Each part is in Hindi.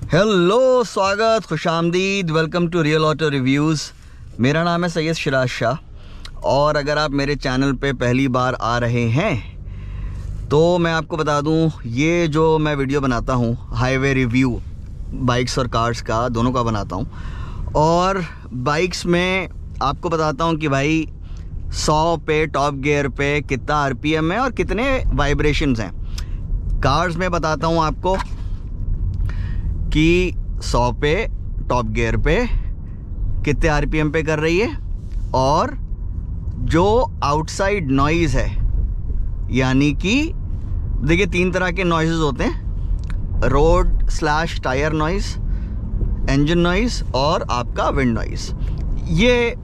हेलो, स्वागत, खुशामदीद, welcome to real auto reviews. मेरा नाम है सैयद शिराज शाह और अगर आप मेरे चैनल पे पहली बार आ रहे हैं तो मैं आपको बता दूं, ये जो मैं वीडियो बनाता हूं हाईवे रिव्यू बाइक्स और कार्स का, दोनों का बनाता हूं। और बाइक्स में आपको बताता हूं कि भाई 100 पे टॉप गियर पे कितना आरपीएम है और कितने वाइब्रेशंस हैं। कार्स में बताता हूं आपको कि 100 पे टॉप गियर पे कितने आरपीएम पे कर रही है और जो आउटसाइड नॉइज़ है, यानी कि देखिए 3 तरह के नॉइज़ होते हैं, road slash tyre noise, engine noise और आपका विंड नॉइज़। ये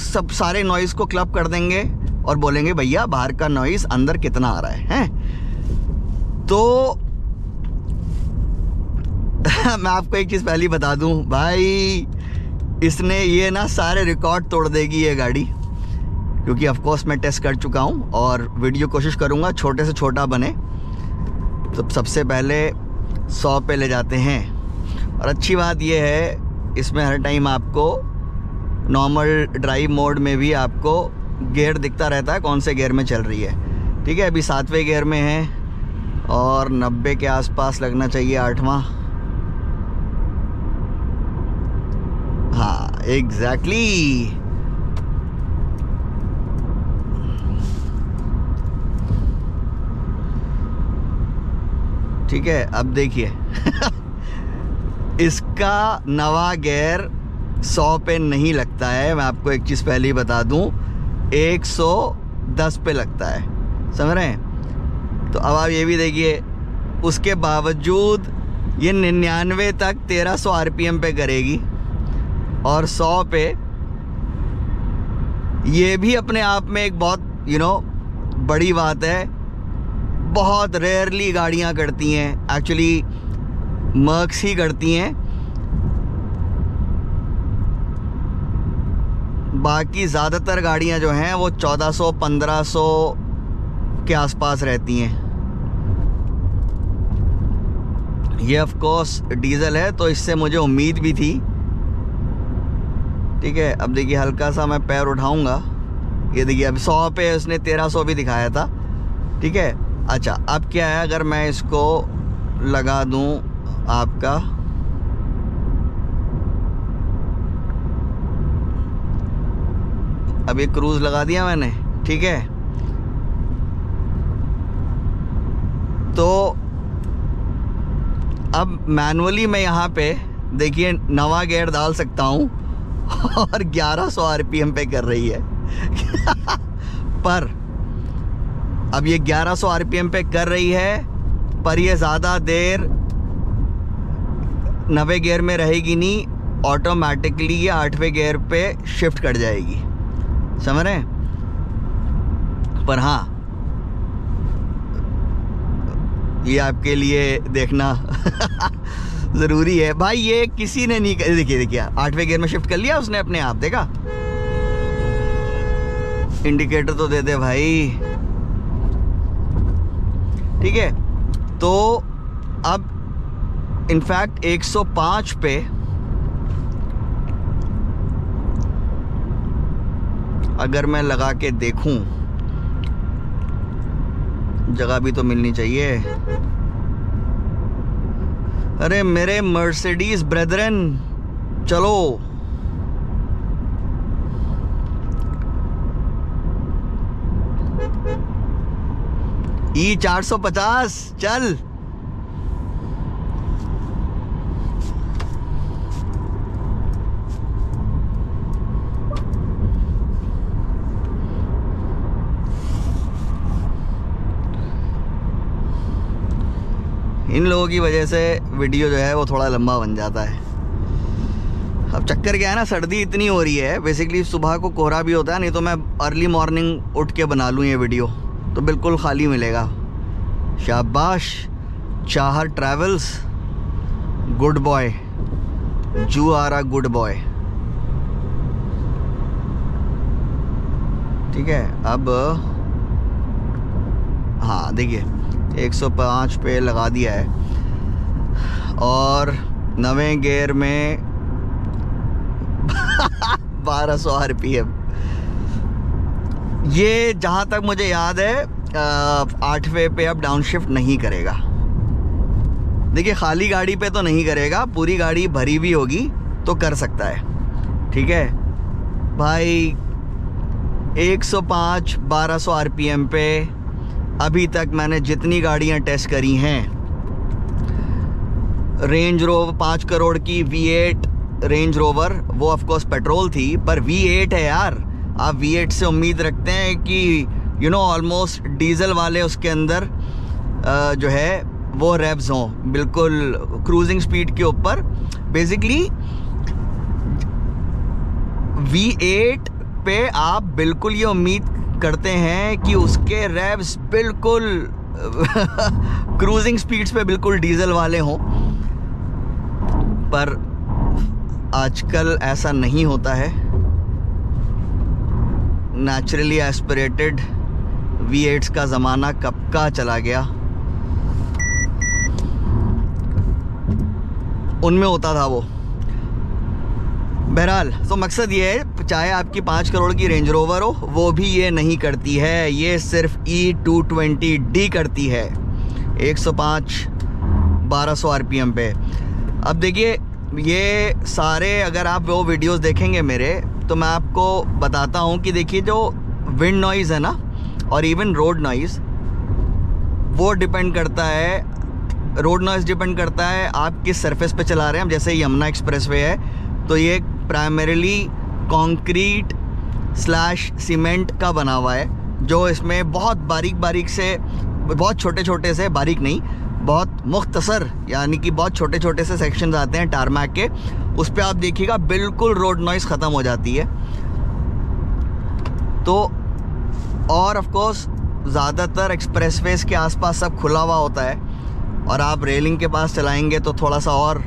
सब सारे नॉइज़ को क्लब कर देंगे और बोलेंगे भैया बाहर का नॉइज़ अंदर कितना आ रहा है? तो मैं आपको एक चीज़ पहले बता दूं भाई, इसने ये ना सारे रिकॉर्ड तोड़ देगी ये गाड़ी, क्योंकि ऑफ कोर्स मैं टेस्ट कर चुका हूं और वीडियो कोशिश करूंगा छोटे से छोटा बने। तो सबसे पहले 100 पे ले जाते हैं और अच्छी बात ये है इसमें हर टाइम आपको नॉर्मल ड्राइव मोड में भी आपको गियर दिखता रहता है कौन से गियर में चल रही है। ठीक है, अभी 7वें गियर में है और 90 के आसपास लगना चाहिए 8वां। हाँ एग्जैक्टली। ठीक है, अब देखिए इसका नवा गियर 100 पे नहीं लगता है। मैं आपको एक चीज़ पहले ही बता दूं, 110 पे लगता है, समझ रहे हैं? तो अब आप ये भी देखिए, उसके बावजूद ये 99 तक 1300 आरपीएम पे करेगी और 100 पे ये भी अपने आप में एक बहुत बड़ी बात है। बहुत रेयरली गाड़ियां करती हैं, एक्चुअली मर्क्स ही करती हैं, बाकी ज़्यादातर गाड़ियां जो हैं वो 1400-1500 के आसपास रहती हैं। ये ऑफ कोर्स डीजल है तो इससे मुझे उम्मीद भी थी। ठीक है, अब देखिए हल्का सा मैं पैर उठाऊंगा, ये देखिए अब 100 पे उसने 1300 भी दिखाया था। ठीक है, अच्छा अब क्या है, अगर मैं इसको लगा दूं आपका, अब ये क्रूज़ लगा दिया मैंने। ठीक है, तो अब मैनुअली मैं यहाँ पे देखिए नवा गियर डाल सकता हूँ और 1100 आरपीएम पे कर रही है पर अब ये 1100 आरपीएम पे कर रही है, पर ये ज़्यादा देर 90 गियर में रहेगी नहीं, ऑटोमेटिकली ये 8वें गियर पे शिफ्ट कर जाएगी, समझ रहे हैं? पर हाँ, ये आपके लिए देखना ज़रूरी है भाई। ये किसी ने नहीं, देखिए 8वें गियर में शिफ्ट कर लिया उसने अपने आप, देखा? इंडिकेटर तो दे दे भाई। ठीक है, तो अब इनफैक्ट 105 पे अगर मैं लगा के देखूं, जगह भी तो मिलनी चाहिए। अरे मेरे मर्सिडीज ब्रेदरन, चलो E450 चल। इन लोगों की वजह से वीडियो जो है वो थोड़ा लंबा बन जाता है। अब चक्कर क्या है ना, सर्दी इतनी हो रही है, बेसिकली सुबह को कोहरा भी होता है, नहीं तो मैं अर्ली मॉर्निंग उठ के बना लूँ ये वीडियो तो बिल्कुल खाली मिलेगा। शाबाश चाहर ट्रैवल्स, गुड बॉय, जू आर अ गुड बॉय। ठीक है, अब हाँ देखिए 105 पे लगा दिया है और नवे गियर में 1200 RPM। ये जहाँ तक मुझे याद है 8वें पे अब डाउनशिफ्ट नहीं करेगा। देखिए खाली गाड़ी पे तो नहीं करेगा, पूरी गाड़ी भरी भी होगी तो कर सकता है। ठीक है भाई, 105 1200 RPM पे अभी तक मैंने जितनी गाड़ियाँ टेस्ट करी हैं, रेंज रोवर 5 करोड़ की V8 रेंज रोवर, वो ऑफ कोर्स पेट्रोल थी पर V8 है यार। आप V8 से उम्मीद रखते हैं कि ऑलमोस्ट डीजल वाले उसके अंदर जो है वो रेव्स हों, बिल्कुल क्रूजिंग स्पीड के ऊपर। बेसिकली V8 पे आप बिल्कुल ये उम्मीद करते हैं कि उसके रेव्स बिल्कुल क्रूजिंग स्पीड्स पे बिल्कुल डीजल वाले हों, पर आजकल ऐसा नहीं होता है। नेचुरली एस्पिरेटेड V8s का ज़माना कब का चला गया, उनमें होता था वो। बहरहाल तो मकसद ये है, चाहे आपकी 5 करोड़ की रेंज रोवर हो, वो भी ये नहीं करती है, ये सिर्फ E220D करती है 105 1200 RPM पे। अब देखिए ये सारे, अगर आप वो वीडियोस देखेंगे मेरे, तो मैं आपको बताता हूँ कि देखिए जो विंड नॉइज़ है ना, और इवन रोड नॉइज़, वो डिपेंड करता है, रोड नॉइज़ डिपेंड करता है आप किस सरफेस पे चला रहे हैं। जैसे यमुना एक्सप्रेसवे है तो ये प्राइमरीली कंक्रीट / सीमेंट का बना हुआ है, जो इसमें बहुत बारीक से, बहुत छोटे से, बारीक नहीं, बहुत मुख्तसर, यानी कि बहुत छोटे से सेक्शंस आते हैं टारमैक के, उस पे आप देखिएगा बिल्कुल रोड नॉइज़ ख़त्म हो जाती है। तो और ऑफ कोर्स ज़्यादातर एक्सप्रेसवेज के आसपास सब खुला हुआ होता है, और आप रेलिंग के पास चलाएंगे तो थोड़ा सा और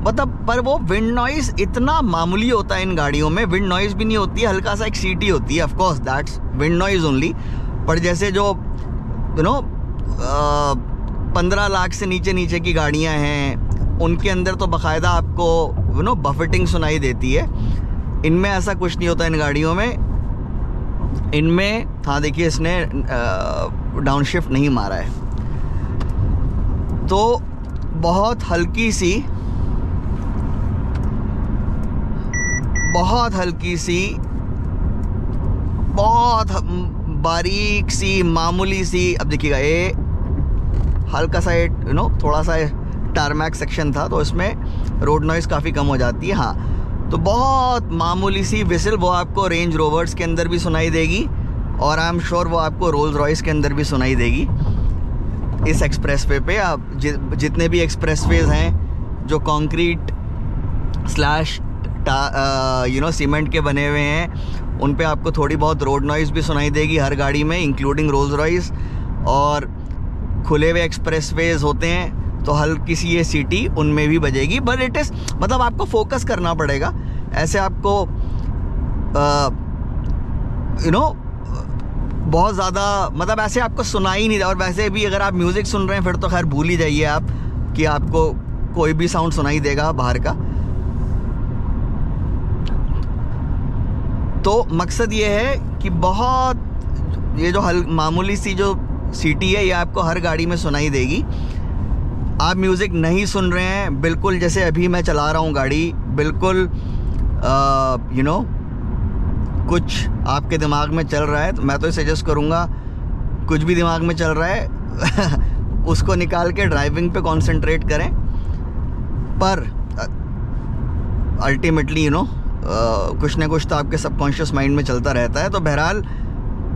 मतलब, पर वो विंड नॉइज़ इतना मामूली होता है इन गाड़ियों में, विंड नॉइज़ भी नहीं होती है, हल्का सा एक सीटी होती है, of course that's wind noise only. पर जैसे जो 15 लाख से नीचे की गाड़ियां हैं, उनके अंदर तो बाकायदा आपको बफेटिंग सुनाई देती है। इनमें ऐसा कुछ नहीं होता इन गाड़ियों में। इनमें हाँ देखिए इसने डाउनशिफ्ट नहीं मारा है, तो बहुत हल्की सी बहुत बारीक सी मामूली सी, अब देखिएगा ये हल्का सा थोड़ा सा टारमैक सेक्शन था तो इसमें रोड नॉइज़ काफ़ी कम हो जाती है। हाँ, तो बहुत मामूली सी विसिल वो आपको रेंज रोवर्स के अंदर भी सुनाई देगी, और आई एम श्योर वो आपको रोल्स रॉयस के अंदर भी सुनाई देगी। इस एक्सप्रेसवे पे आप जितने भी एक्सप्रेसवेज हैं जो कंक्रीट / सीमेंट के बने हुए हैं, उन पे आपको थोड़ी बहुत रोड नॉइज़ भी सुनाई देगी हर गाड़ी में, इंक्लूडिंग रोल्स रॉयस। और खुले हुए एक्सप्रेसवेज होते हैं तो हल्की सी ये सीटी उनमें भी बजेगी, बट इट इज़ मतलब आपको फोकस करना पड़ेगा। ऐसे आपको बहुत ज़्यादा मतलब ऐसे आपको सुनाई नहीं, और वैसे भी अगर आप म्यूज़िक सुन रहे हैं फिर तो खैर भूल ही जाइए आप कि आपको कोई भी साउंड सुनाई देगा बाहर का। तो मकसद ये है कि बहुत ये जो मामूली सी जो सीटी है ये आपको हर गाड़ी में सुनाई देगी। आप म्यूज़िक नहीं सुन रहे हैं, बिल्कुल जैसे अभी मैं चला रहा हूँ गाड़ी, बिल्कुल कुछ आपके दिमाग में चल रहा है तो मैं तो सजेस्ट करूँगा, कुछ भी दिमाग में चल रहा है उसको निकाल के ड्राइविंग पे कंसंट्रेट करें। पर अल्टीमेटली कुछ ना कुछ तो आपके सबकॉन्शियस माइंड में चलता रहता है। तो बहरहाल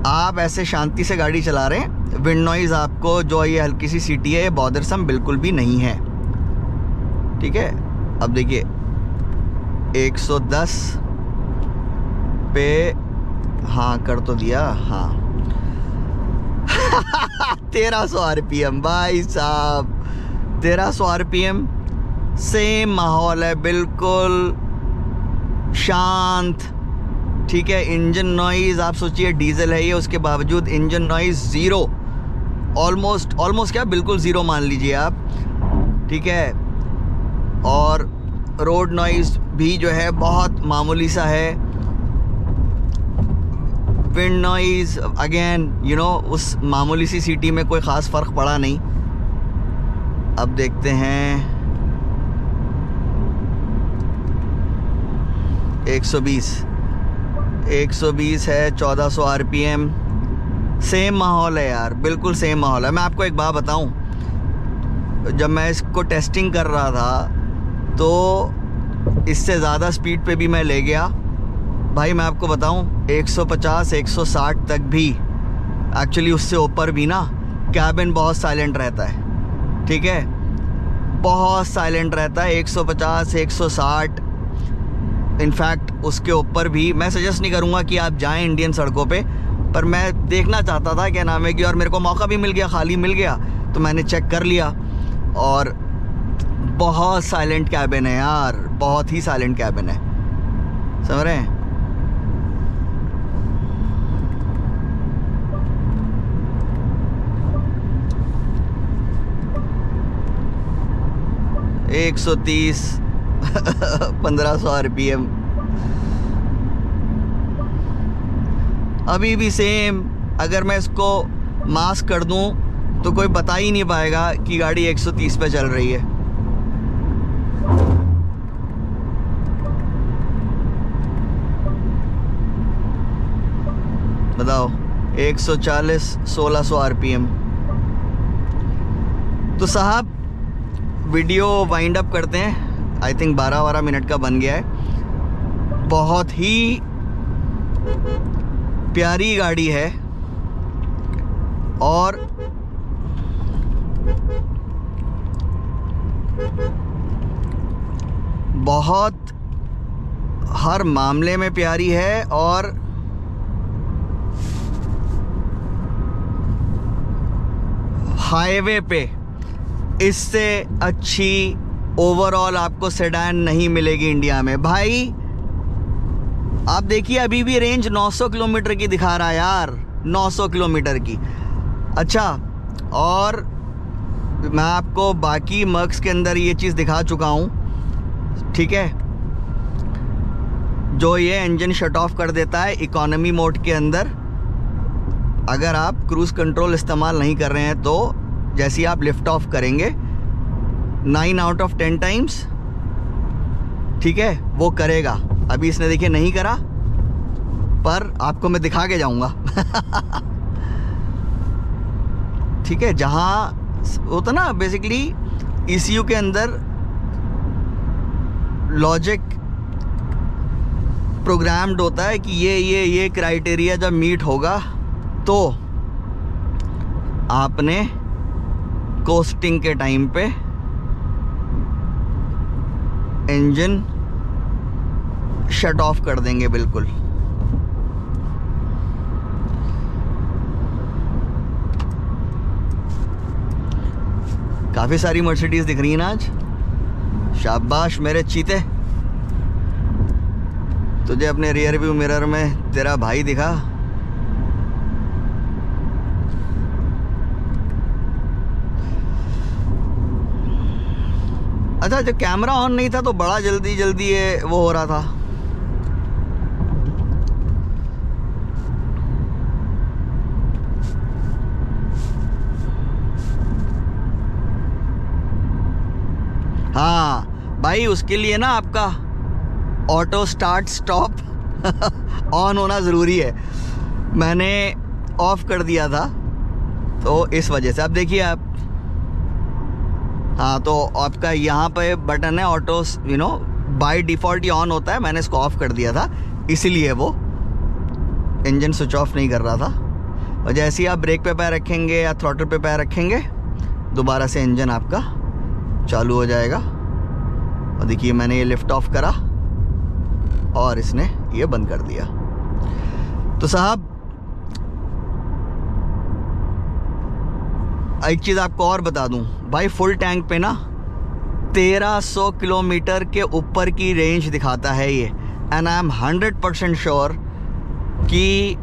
आप ऐसे शांति से गाड़ी चला रहे हैं, विंड नॉइज़ आपको जो ये हल्की सी सीटी है ये बॉदरसम बिल्कुल भी नहीं है। ठीक है, अब देखिए 110 पे हाँ कर तो दिया, हाँ 1300 RPM भाई साहब, 1300 RPM, सेम माहौल है, बिल्कुल शांत। ठीक है, इंजन नॉइज़ आप सोचिए डीजल है ये, उसके बावजूद इंजन नॉइज़ ज़ीरो, ऑलमोस्ट क्या बिल्कुल ज़ीरो मान लीजिए आप। ठीक है, रोड नॉइज़ भी जो है बहुत मामूली सा है। Wind noise again you know उस मामूली सी सिटी में कोई ख़ास फ़र्क पड़ा नहीं। अब देखते हैं 120 है, 1400 RPM। सेम माहौल है यार, बिल्कुल सेम माहौल है। मैं आपको एक बात बताऊं, जब मैं इसको टेस्टिंग कर रहा था तो इससे ज़्यादा स्पीड पे भी मैं ले गया भाई। मैं आपको बताऊं 150 160 तक भी, एक्चुअली उससे ऊपर भी ना कैबिन बहुत साइलेंट रहता है, ठीक है, बहुत साइलेंट रहता है। 150 160 इनफैक्ट उसके ऊपर भी मैं सजेस्ट नहीं करूँगा कि आप जाएं इंडियन सड़कों पे, पर मैं देखना चाहता था क्या नाम है कि, और मेरे को मौका भी मिल गया, खाली मिल गया तो मैंने चेक कर लिया। और बहुत साइलेंट कैबिन है यार, बहुत ही साइलेंट कैबिन है, समझ रहे हैं। – 130 1500 RPM अभी भी सेम। अगर मैं इसको मास्क कर दूं तो कोई बता ही नहीं पाएगा कि गाड़ी 130 पे चल रही है। बताओ 140 1600 RPM। तो साहब वीडियो वाइंड अप करते हैं। आई थिंक 12 मिनट का बन गया है। बहुत ही प्यारी गाड़ी है और बहुत हर मामले में प्यारी है, और हाईवे पे इससे अच्छी ओवरऑल आपको सेडान नहीं मिलेगी इंडिया में भाई। आप देखिए अभी भी रेंज 900 किलोमीटर की दिखा रहा है यार, 900 किलोमीटर की। अच्छा, और मैं आपको बाकी मर्क्स के अंदर ये चीज़ दिखा चुका हूँ, ठीक है, जो ये इंजन शट ऑफ कर देता है इकोनॉमी मोड के अंदर। अगर आप क्रूज़ कंट्रोल इस्तेमाल नहीं कर रहे हैं तो जैसे ही आप लिफ्ट ऑफ करेंगे 9 आउट ऑफ 10 टाइम्स, ठीक है, वो करेगा। अभी इसने देखिए नहीं करा, पर आपको मैं दिखा के जाऊंगा। ठीक है, जहाँ होता ना बेसिकली ECU के अंदर लॉजिक प्रोग्राम्ड होता है कि ये क्राइटेरिया जब मीट होगा तो आपने कोस्टिंग के टाइम पे इंजन शट ऑफ कर देंगे बिल्कुल। काफ़ी सारी मर्सिडीज़ दिख रही है ना आज। शाबाश मेरे चीते, तुझे अपने रियर व्यू मिरर में तेरा भाई दिखा। अच्छा, जब कैमरा ऑन नहीं था तो बड़ा जल्दी जल्दी ये वो हो रहा था। हाँ भाई, उसके लिए ना आपका ऑटो स्टार्ट स्टॉप ऑन होना ज़रूरी है। मैंने ऑफ कर दिया था तो इस वजह से। अब देखिए आप, हाँ, तो आपका यहाँ पे बटन है auto, you know by default ये ऑन होता है। मैंने इसको ऑफ़ कर दिया था, इसीलिए वो इंजन स्विच ऑफ नहीं कर रहा था। और जैसे ही आप ब्रेक पे पैर रखेंगे या थ्रॉटल पे पैर रखेंगे, दोबारा से इंजन आपका चालू हो जाएगा। और देखिए मैंने ये लिफ्ट ऑफ करा और इसने ये बंद कर दिया। तो साहब एक चीज़ आपको और बता दूं भाई, फुल टैंक पे ना 1300 किलोमीटर के ऊपर की रेंज दिखाता है ये। एंड आई एम 100% श्योर कि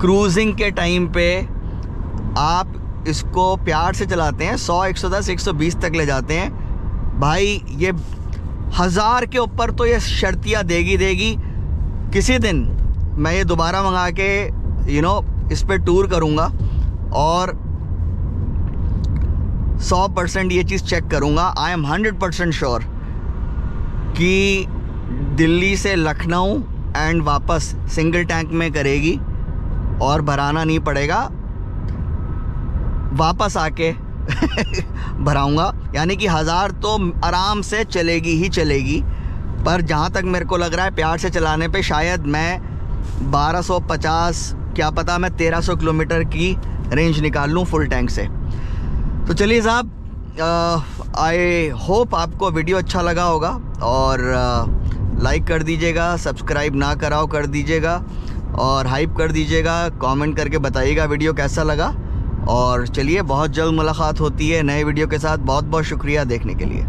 क्रूजिंग के टाइम पे आप इसको प्यार से चलाते हैं, 100 110 120 तक ले जाते हैं भाई, ये 1000 के ऊपर तो ये शर्तिया देगी। किसी दिन मैं ये दोबारा मंगा के इस पे टूर करूँगा और 100% ये चीज़ चेक करूँगा। आई एम 100% श्योर कि दिल्ली से लखनऊ एंड वापस सिंगल टैंक में करेगी और भराना नहीं पड़ेगा, वापस आके भराऊंगा। यानी कि 1000 तो आराम से चलेगी ही चलेगी। पर जहाँ तक मेरे को लग रहा है प्यार से चलाने पे शायद मैं 1250, क्या पता मैं 1300 किलोमीटर की रेंज निकाल लूँ फुल टैंक से। तो चलिए साहब, आई होप आपको वीडियो अच्छा लगा होगा और लाइक कर दीजिएगा, सब्सक्राइब ना कराओ कर दीजिएगा और हाइप कर दीजिएगा, कमेंट करके बताइएगा वीडियो कैसा लगा। और चलिए, बहुत जल्द मुलाकात होती है नए वीडियो के साथ। बहुत बहुत शुक्रिया देखने के लिए।